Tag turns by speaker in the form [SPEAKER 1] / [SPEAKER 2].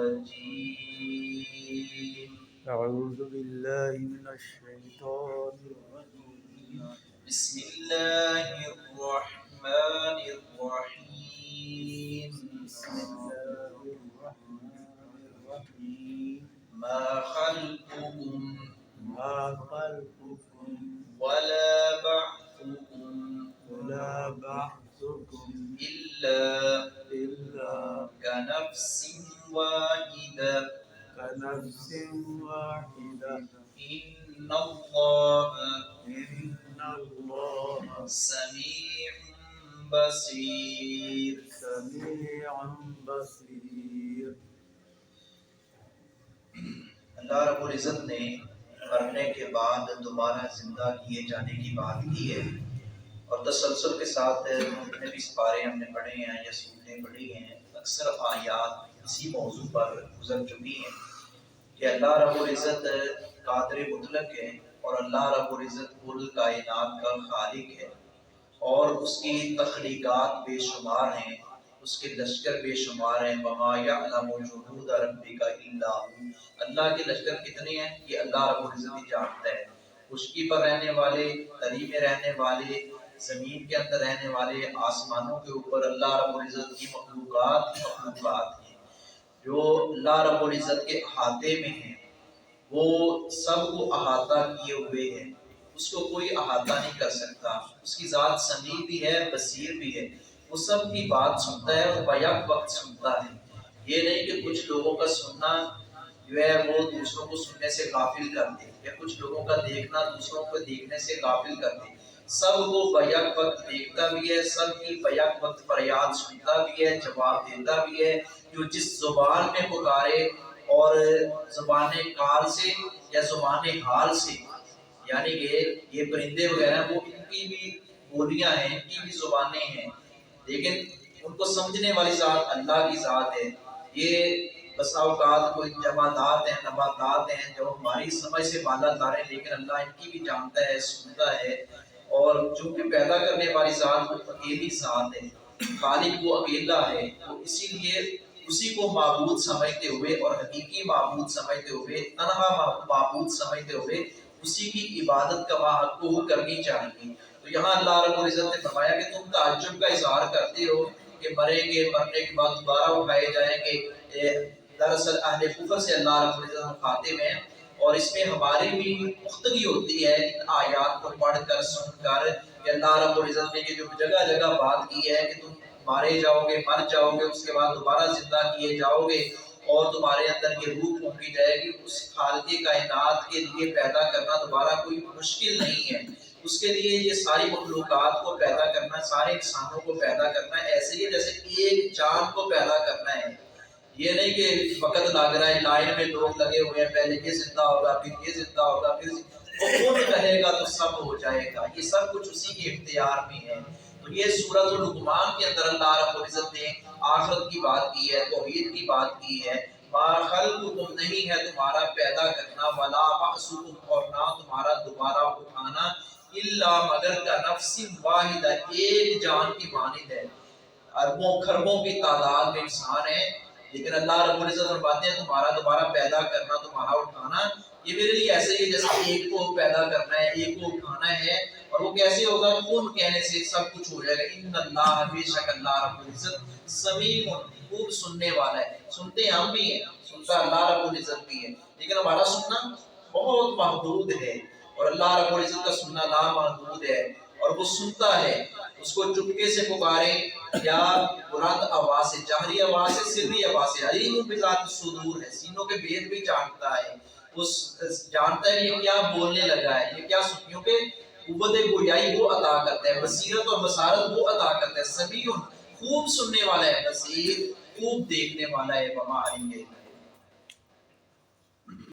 [SPEAKER 1] الرجيم
[SPEAKER 2] أعوذ بالله من الشيطان الرجيم
[SPEAKER 1] بسم الله الرحمن الرحيم
[SPEAKER 2] بسم الله الرحمن الرحيم
[SPEAKER 1] ما خلقكم
[SPEAKER 2] ما خلقكم
[SPEAKER 1] ولا بعثكم
[SPEAKER 2] ولا بعثكم
[SPEAKER 1] إلا
[SPEAKER 2] إلا
[SPEAKER 1] كنفس واحدة
[SPEAKER 2] كنفس واحدة
[SPEAKER 1] إن الله
[SPEAKER 2] إن الله
[SPEAKER 1] سميع بصير
[SPEAKER 2] سميع بصير۔
[SPEAKER 1] اللہ رب العزت نے مرنے کے بعد دوبارہ زندہ کیے جانے کی بات کی ہے، اور تسلسل کے ساتھ جتنے بھی سپارے ہم نے پڑھے ہیں یا سورتیں پڑھی ہیں، اکثر آیات اسی موضوع پر گزر چکی ہیں کہ اللہ رب العزت قادر مطلق ہے، اور اللہ رب العزت کل کائنات کا خالق ہے، اور اس کی تخلیقات بے شمار ہیں، اس کے لشکر بے شمار ہیں۔ وَمَا يَعْلَمُ جُنُودَ رَبِّكَ إِلَّا هُوَ۔ اللہ کے لشکر کتنے ہیں یہ اللہ رب العزت ہی جانتا ہے۔ خشکی پر رہنے والے، تری میں رہنے والے، زمین کے اندر رہنے والے، آسمانوں کے اوپر اللہ رب العزت کی مخلوقات ہیں جو اللہ رب العزت کے احاطے میں ہیں، وہ سب کو احاطہ کیے ہوئے ہیں، اس کو کوئی احاطہ نہیں کر سکتا۔ اس کی ذات سمیع بھی ہے، بصیر بھی ہے، وہ سب کی بات سنتا ہے اور بیک وقت سنتا ہے۔ یہ نہیں کہ کچھ لوگوں کا سننا جو ہے وہ دوسروں کو سننے سے غافل کر دے، یا کچھ لوگوں کا دیکھنا دوسروں کو دیکھنے سے غافل کر دے۔ سب کو بیک وقت دیکھتا بھی ہے، سب کی بیک وقت فریاد سنتا بھی ہے، جواب دیتا بھی ہے۔ جو جس زبان میں پکارے، اور زبان کال سے یا زبان حال سے، یعنی کہ یہ پرندے وغیرہ وہ ان کی بھی بولیاں ہیں، ان کی بھی زبانیں ہیں، لیکن ان کو سمجھنے والی ذات اللہ کی ذات ہے۔ یہ بسا اوقات کوئی جمادات ہیں، نباتات ہیں جو ہماری سمجھ سے بالا تر ہیں، لیکن اللہ ان کی بھی جانتا ہے، سنتا ہے۔ اور چونکہ پیدا کرنے والی ذات وہ اکیلی ذات ہے، خالق وہ اکیلا ہے، تو اسی لیے اسی کو معبود سمجھتے ہوئے اور حقیقی معبود سمجھتے ہوئے، تنہا معبود سمجھتے ہوئے اسی کی عبادت کا حق کرنی چاہیے۔ تو یہاں اللہ رب العزت نے فرمایا کہ تم تعجب کا اظہار کرتے ہو کہ مریں گے، مرنے کے بعد دوبارہ اٹھائے جائیں گے۔ دراصل اہل کفر سے اللہ رب العزت مخاطب ہیں، اور اس میں ہماری بھی پختگی ہوتی ہے ان آیات کو پڑھ کر سن کر کہ اللہ رب العزت نے یہ جو جگہ جگہ بات کی ہے کہ تم مارے جاؤ گے، مر جاؤ گے، اس کے بعد دوبارہ زندہ کیے جاؤ گے، اور تمہارے اندر یہ روح پھونکی جائے گی۔ اس خالق کائنات کے لیے پیدا کرنا دوبارہ کوئی مشکل نہیں ہے، اس کے لیے یہ ساری مخلوقات کو پیدا کرنا، سارے انسانوں کو پیدا کرنا ایسے ہی جیسے ایک جان کو پیدا کرنا ہے۔ یہ نہیں کہ وقت لگ رہا ہے، لائن میں لوگ لگے ہوئے ہیں، پہلے یہ زندہ ہوگا، پھر یہ زندہ ہوگا، پھر وہ خود کہے گا تو سب ہو جائے گا۔ یہ سب کچھ اسی کے اختیار میں ہے۔ تو یہ سورۃ لقمان کے اندر اللہ رب العزت نے آخرت کی بات کی ہے، توحید کی بات کی ہے۔ ما خلقکم نہیں ہے تمہارا پیدا کرنا، ولا بعثکم اور نہ تمہارا دوبارہ اٹھانا، الا مگر کا نفس واحدہ ایک جان کی مانند ہے۔ اربوں خربوں کی تعداد میں انسان ہے، لیکن اللہ رب العزت فرماتے ہیں تمہارا دوبارہ پیدا کرنا، تمہارا اٹھانا یہ میرے لیے ایسے ہی جیسے ایک کو پیدا کرنا ہے، ایک کو اٹھانا ہے۔ اور وہ کیسے ہوگا؟ کون کہنے سے سب کچھ ہو جائے گا۔ ان اللہ بے شک اللہ رب العزت سمیع خوب سننے والا ہے۔ سنتے ہم بھی ہیں، سنتا اللہ رب العزت بھی ہے، لیکن ہمارا سننا بہت محدود ہے، اور اللہ رب العزت کا سننا لامحدود ہے، اور وہ سنتا ہے۔ اس کو چپکے سے پکارے یا بلند آواز سے، جہری آواز سے، سری آواز سے۔ علیم بذات الصدور ہے، سینوں کے بھید بھی جانتا ہے، اس جانتا ہے یہ کیا بولنے لگا ہے، یہ کیا سنیوں کے قوت گویائی وہ عطا کرتا ہے، بصیرت اور بصارت وہ عطا کرتا ہے۔ سمیع خوب سننے والا ہے، بصیر خوب دیکھنے والا ہے۔ وما علیہ